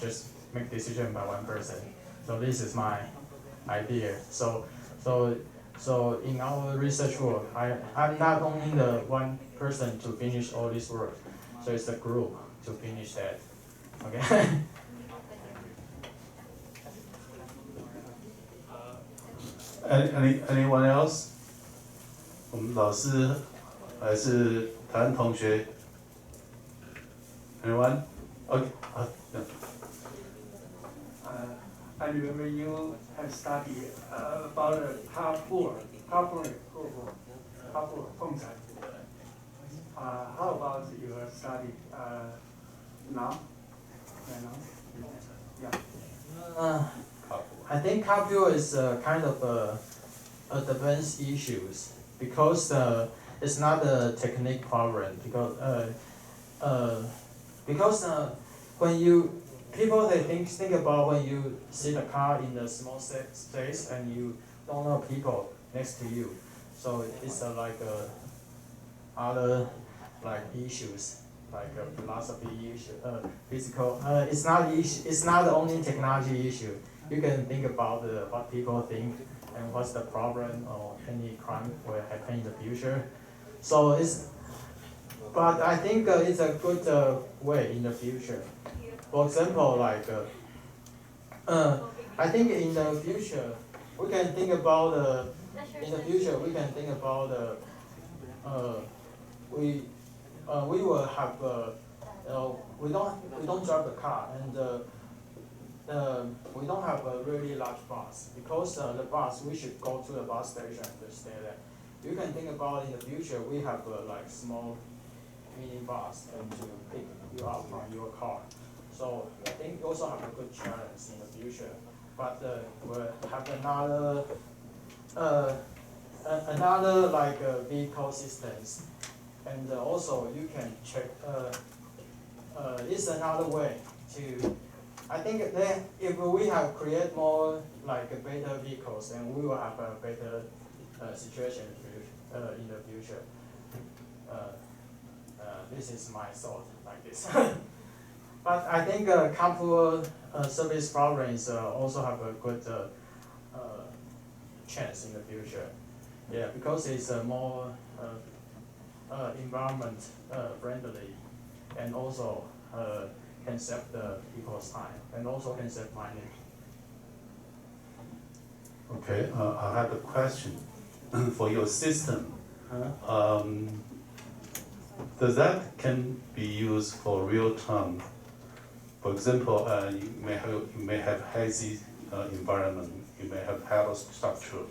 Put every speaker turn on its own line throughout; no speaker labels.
just make decision by one person. So this is my idea. So in our research work, I'm not only the one person to finish all this work. So it's a group to finish that. Okay.
Anyone else? 我们老师还是台湾同学 ？Anyone? Okay.
I remember you have studied about the carpool 共产。How about your study now? Yeah.
I think carpool is kind of advanced issues because it's not a technique problem because when people they think about when you see the car in the small space and you don't know people next to you, so it's other like issues like philosophy issue, physical. It's not only technology issue. You can think about what people think and what's the problem or any crime will happen in the future. So but I think it's a good way in the future. For example, like I think in the future we can think about we will have we don't drive the car and we don't have a really large bus because the bus we should go to the bus station to stay there. You can think about in the future we have like small mini bus and to pick you up from your car. So I think we also have a good challenge in the future, but we'll have another like vehicle systems, and also you can check. It's another way to. I think that if we have create more like better vehicles, then we will have a better situation in the future. This is my thought like this. But I think carpool service programs also have a good chance in the future. Yeah, because it's more environment friendly, and also can save the people's time, and also can save money.
Okay, I have a question for your system. Does that can be used for real time? For example, you may have hazy environment, you may have hollow structure,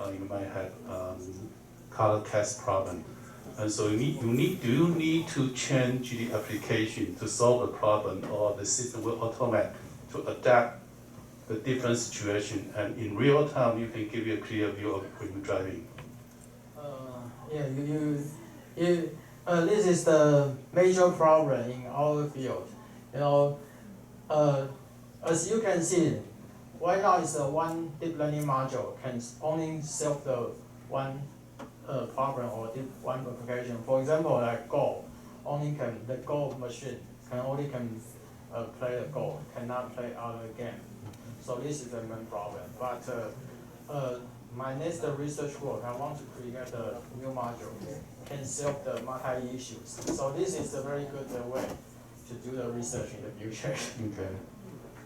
you may have color cast problem, and so do you need to change the application to solve the problem, or the system will automate to adapt the different situation, and in real time you can give you a clear view of when you're driving?
Yeah, this is the major problem in our field. You know, as you can see, right now is one deep learning module can only solve the one problem or one application. For example, like Go, the Go machine can only play the Go, cannot play other game. So this is the main problem. But my next research work, I want to create a new module can solve the multi-issues. So this is a very good way to do the research in the future.
Okay.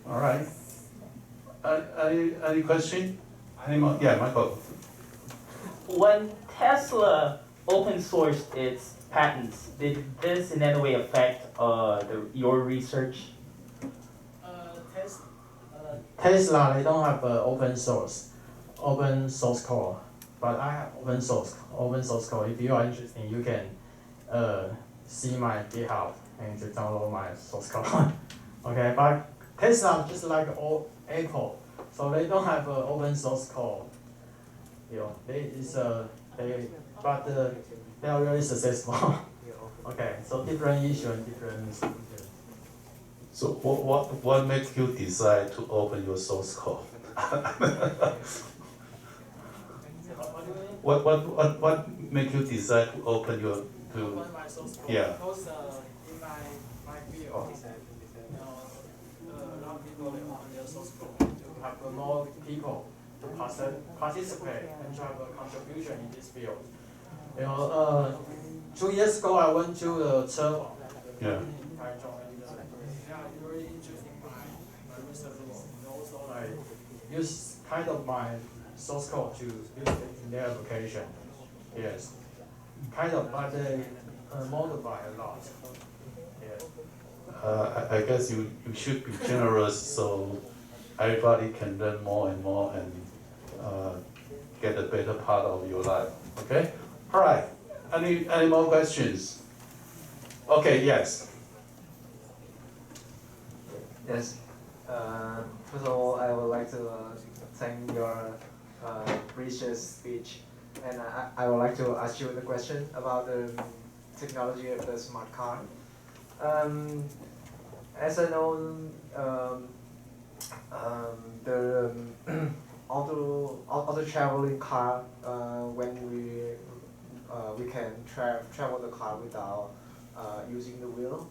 All right. Any question? Yeah, Michael.
When Tesla open sourced its patents, did this in any way affect your research?
Tesla, they don't have open source code, but I have open source code. If you are interested, you can see my GitHub and to download my source code. Okay, but Tesla just like Apple, so they don't have open source code. You know, but they are really successful. Okay, so different issue and different.
So what makes you decide to open your source code? What make you decide to open your
Open my source code.
Yeah.
Because in my field, more people to participate and to have a contribution in this field. 2 years ago I went to the 车网
Yeah.
in Taichung, and yeah, it's very interesting my research work. And also like use kind of my source code to use it in their application. Yes, kind of, but they modify a lot. Yeah.
I guess you should be generous so everybody can learn more and more and get a better part of your life. Okay? All right. Any more questions? Okay, yes.
Yes. First of all, I would like to thank your precious speech, and I would like to ask you the question about the technology of the smart car. As I know, the auto traveling car, when we can travel the car without using the wheel.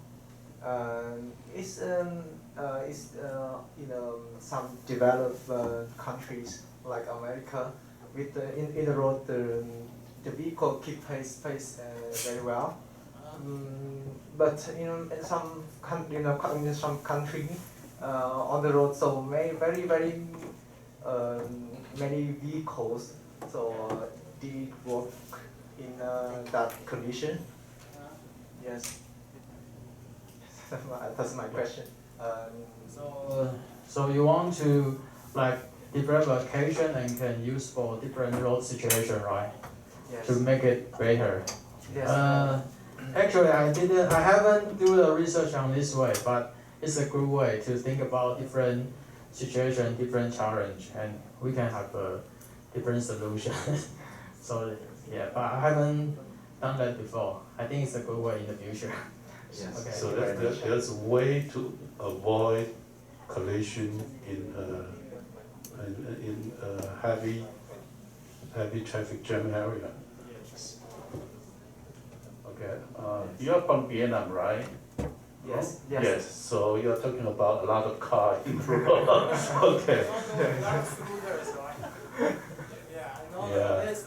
It's in some developed countries like America, with in the road the vehicle keep pace very well. But in some in some country on the road, so very many vehicles, so did it work in that condition? Yes. That's my question.
So you want to like develop a application and can use for different road situation, right?
Yes.
To make it better.
Yes.
Actually, I haven't do the research on this way, but it's a good way to think about different situation, different challenge, and we can have a different solution. So yeah, but I haven't done that before. I think it's a good way in the future.
Yes.
Okay.
So there's a way to avoid collision in heavy traffic jam area. Okay. You're from Vietnam, right?
Yes.
Yes.
Yes.
So you're talking about a lot of car in the road. Okay.
Yeah, I know
Yeah.
there's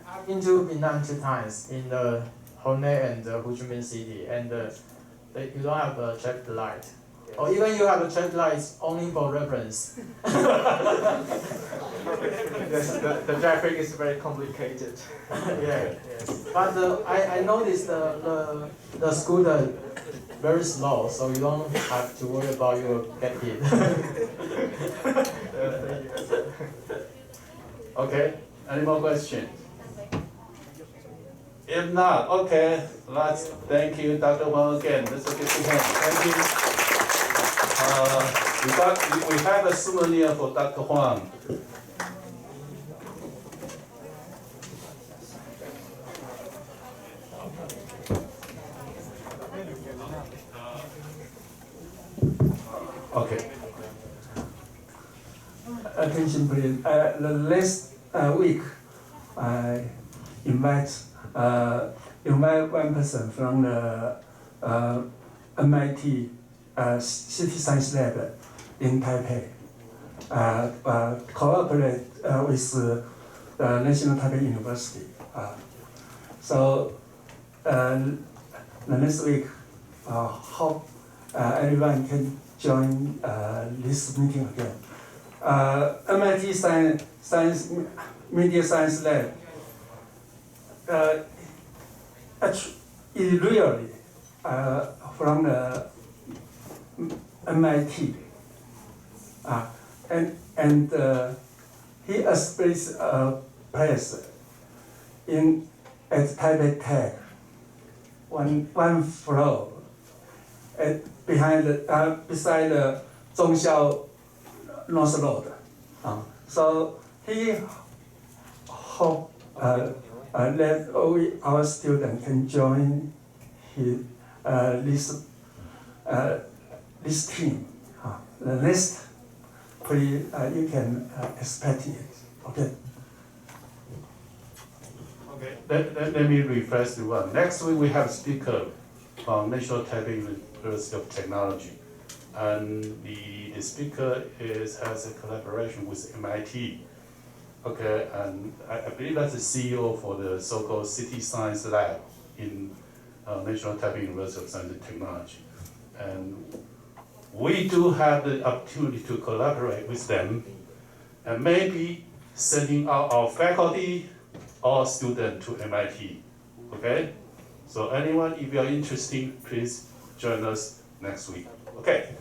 I've been to Vietnam 2 times in the Hoi and the Ho Chi Minh City, and you don't have a traffic light.
Yes.
Or even you have a traffic light, it's only for reference.
Yes, the traffic is very complicated.
Yeah. Yes. But I noticed the scooter very slow, so you don't have to worry about you get hit.
Okay. Any more questions? If not, okay. Let's thank you, Dr. Huang again. Let's give him a hand. Thank you. We have a souvenir for Dr. Huang. Okay.
Attention please. The last week, I invite one person from the MIT City Science Lab in Taipei. Cooperate with the National Taipei University. So the next week, hope everyone can join this meeting again. MIT Science Media Science Lab is really from the MIT, and he established a place at Taipei Tech, one floor, beside the Zhongxiao North Road. So he hope that our students can join this team. The next, please, you can expect it. Okay.
Okay. Let me refresh the one. Next week we have a speaker from National Taipei University of Technology. and the speaker has a collaboration with MIT. Okay, and I believe that's the CEO for the so-called City Science Lab in National Taipei University of Science and Technology. And we do have the opportunity to collaborate with them and maybe sending out our faculty or students to MIT. Okay? So anyone, if you are interested, please join us next week. Okay.